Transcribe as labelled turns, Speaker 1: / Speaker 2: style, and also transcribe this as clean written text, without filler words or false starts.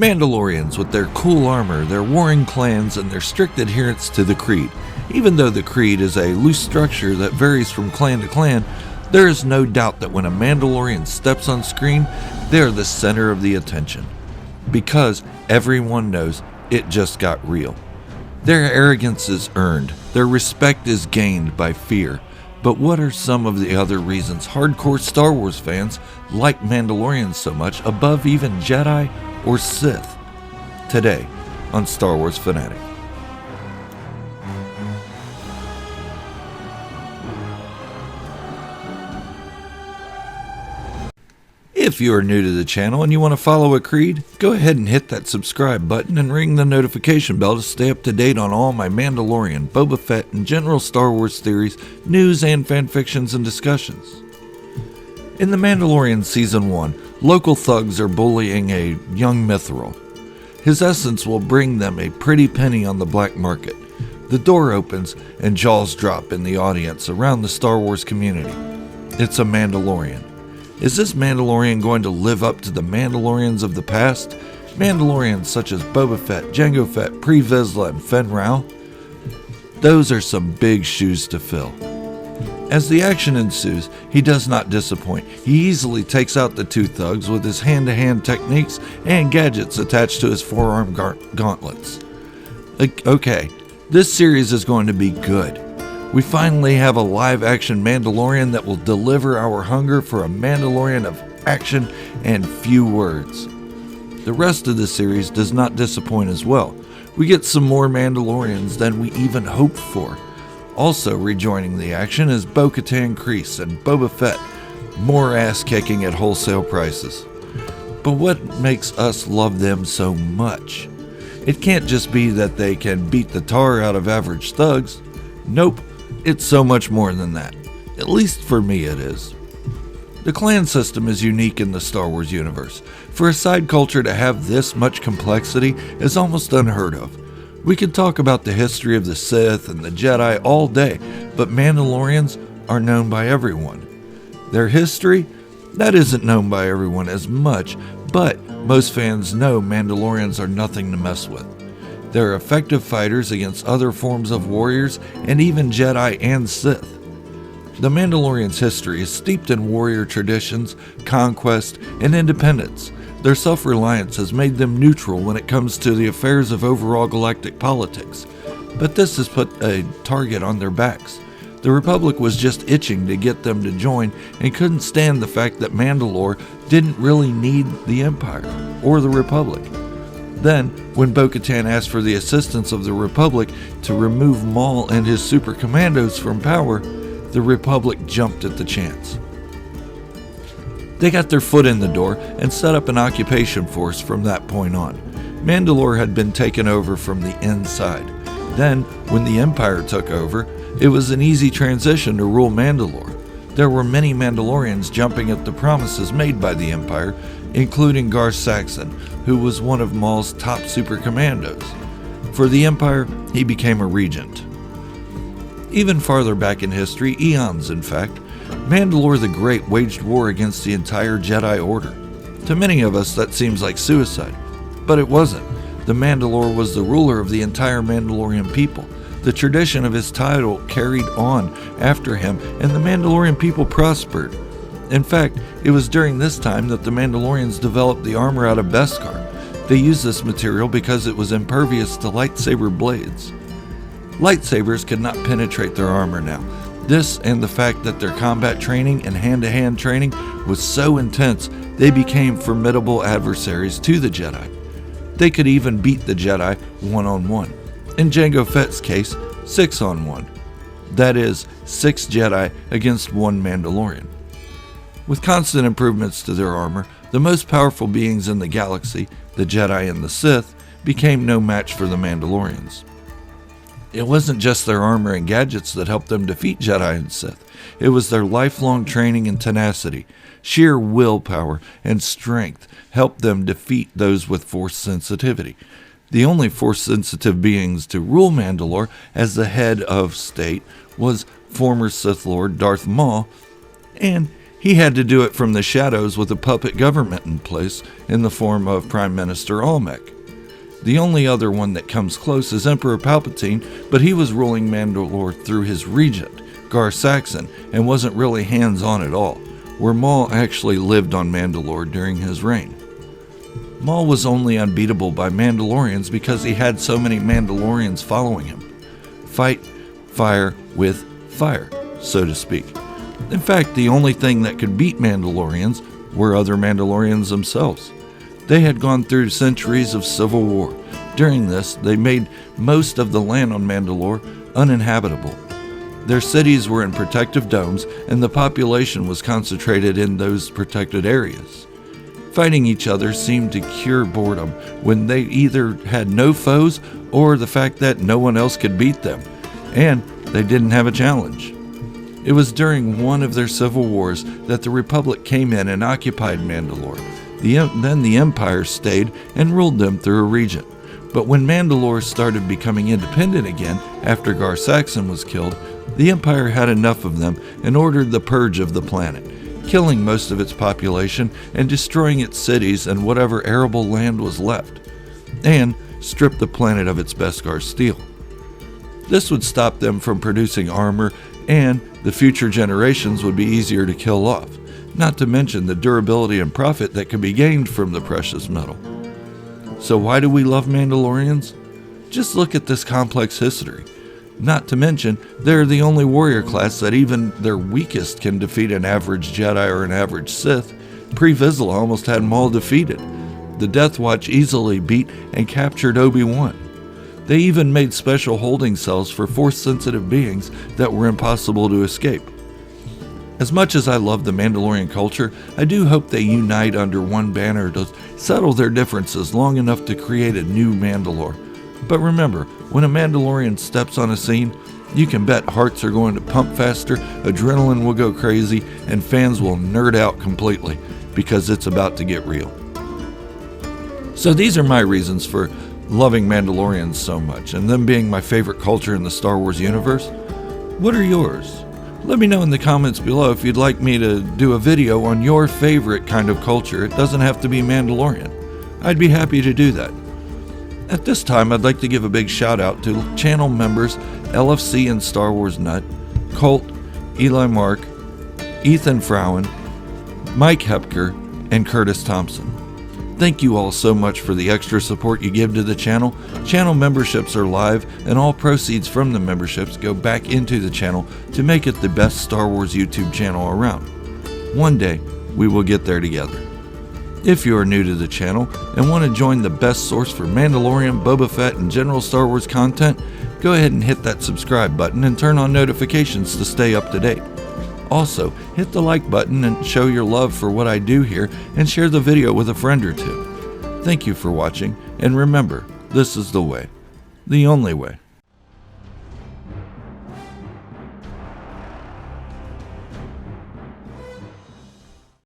Speaker 1: Mandalorians with their cool armor, their warring clans, and their strict adherence to the Creed. Even though the Creed is a loose structure that varies from clan to clan, there is no doubt that when a Mandalorian steps on screen, they are the center of the attention. Because everyone knows it just got real. Their arrogance is earned, their respect is gained by fear. But what are some of the other reasons hardcore Star Wars fans like Mandalorians so much above even Jedi or Sith? Today on Star Wars Fanatic. If you are new to the channel and you want to follow a creed, go ahead and hit that subscribe button and ring the notification bell to stay up to date on all my Mandalorian, Boba Fett, and general Star Wars theories, news, and fanfictions and discussions. In The Mandalorian Season 1, local thugs are bullying a young Mythrol. His essence will bring them a pretty penny on the black market. The door opens and jaws drop in the audience around the Star Wars community. It's a Mandalorian. Is this Mandalorian going to live up to the Mandalorians of the past? Mandalorians such as Boba Fett, Jango Fett, Pre Vizsla, and Fenn Rau? Those are some big shoes to fill. As the action ensues, he does not disappoint. He easily takes out the two thugs with his hand-to-hand techniques and gadgets attached to his forearm gauntlets. Okay, this series is going to be good. We finally have a live-action Mandalorian that will deliver our hunger for a Mandalorian of action and few words. The rest of the series does not disappoint as well. We get some more Mandalorians than we even hoped for. Also rejoining the action is Bo-Katan Kryze and Boba Fett, more ass-kicking at wholesale prices. But what makes us love them so much? It can't just be that they can beat the tar out of average thugs. Nope. It's so much more than that. At least for me it is. The clan system is unique in the Star Wars universe. For a side culture to have this much complexity is almost unheard of. We could talk about the history of the Sith and the Jedi all day, but Mandalorians are known by everyone. Their history? That isn't known by everyone as much, but most fans know Mandalorians are nothing to mess with. They're effective fighters against other forms of warriors and even Jedi and Sith. The Mandalorians' history is steeped in warrior traditions, conquest, and independence. Their self-reliance has made them neutral when it comes to the affairs of overall galactic politics. But this has put a target on their backs. The Republic was just itching to get them to join and couldn't stand the fact that Mandalore didn't really need the Empire or the Republic. Then, when Bo-Katan asked for the assistance of the Republic to remove Maul and his super commandos from power, the Republic jumped at the chance. They got their foot in the door and set up an occupation force from that point on. Mandalore had been taken over from the inside. Then, when the Empire took over, it was an easy transition to rule Mandalore. There were many Mandalorians jumping at the promises made by the Empire, including Gar Saxon, who was one of Maul's top super commandos. For the Empire, he became a regent. Even farther back in history, eons in fact, Mandalore the Great waged war against the entire Jedi Order. To many of us, that seems like suicide, but it wasn't. The Mandalore was the ruler of the entire Mandalorian people. The tradition of his title carried on after him, and the Mandalorian people prospered. In fact, it was during this time that the Mandalorians developed the armor out of Beskar. They used this material because it was impervious to lightsaber blades. Lightsabers could not penetrate their armor now. This and the fact that their combat training and hand-to-hand training was so intense, they became formidable adversaries to the Jedi. They could even beat the Jedi one-on-one. In Jango Fett's case, 6-on-1. That is, 6 Jedi against 1 Mandalorian. With constant improvements to their armor, the most powerful beings in the galaxy, the Jedi and the Sith, became no match for the Mandalorians. It wasn't just their armor and gadgets that helped them defeat Jedi and Sith. It was their lifelong training and tenacity. Sheer willpower and strength helped them defeat those with Force sensitivity. The only Force-sensitive beings to rule Mandalore as the head of state was former Sith Lord Darth Maul, and He had to do it from the shadows with a puppet government in place in the form of Prime Minister Olmec. The only other one that comes close is Emperor Palpatine, but he was ruling Mandalore through his regent, Gar Saxon, and wasn't really hands-on at all, where Maul actually lived on Mandalore during his reign. Maul was only unbeatable by Mandalorians because he had so many Mandalorians following him. Fight fire with fire, so to speak. In fact, the only thing that could beat Mandalorians were other Mandalorians themselves. They had gone through centuries of civil war. During this, they made most of the land on Mandalore uninhabitable. Their cities were in protective domes, and the population was concentrated in those protected areas. Fighting each other seemed to cure boredom when they either had no foes or the fact that no one else could beat them, and they didn't have a challenge. It was during one of their civil wars that the Republic came in and occupied Mandalore. Then the Empire stayed and ruled them through a regent. But when Mandalore started becoming independent again after Gar Saxon was killed, the Empire had enough of them and ordered the purge of the planet, killing most of its population and destroying its cities and whatever arable land was left, and stripped the planet of its Beskar steel. This would stop them from producing armor, and the future generations would be easier to kill off, not to mention the durability and profit that could be gained from the precious metal. So why do we love Mandalorians? Just look at this complex history. Not to mention, they're the only warrior class that even their weakest can defeat an average Jedi or an average Sith. Pre-Vizsla almost had them all defeated. The Death Watch easily beat and captured Obi-Wan. They even made special holding cells for Force-sensitive beings that were impossible to escape. As much as I love the Mandalorian culture, I do hope they unite under one banner to settle their differences long enough to create a new Mandalore. But remember, when a Mandalorian steps on a scene, you can bet hearts are going to pump faster, adrenaline will go crazy, and fans will nerd out completely because it's about to get real. So these are my reasons for loving Mandalorians so much, and them being my favorite culture in the Star Wars universe. What are yours? Let me know in the comments below if you'd like me to do a video on your favorite kind of culture. It doesn't have to be Mandalorian. I'd be happy to do that. At this time, I'd like to give a big shout out to channel members LFC and Star Wars Nut, Colt, Eli Mark, Ethan Frowen, Mike Hepker, and Curtis Thompson. Thank you all so much for the extra support you give to the channel. Channel memberships are live, and all proceeds from the memberships go back into the channel to make it the best Star Wars YouTube channel around. One day, we will get there together. If you are new to the channel and want to join the best source for Mandalorian, Boba Fett, and general Star Wars content, go ahead and hit that subscribe button and turn on notifications to stay up to date. Also, hit the like button and show your love for what I do here, and share the video with a friend or two. Thank you for watching, and remember, this is the way. The only way.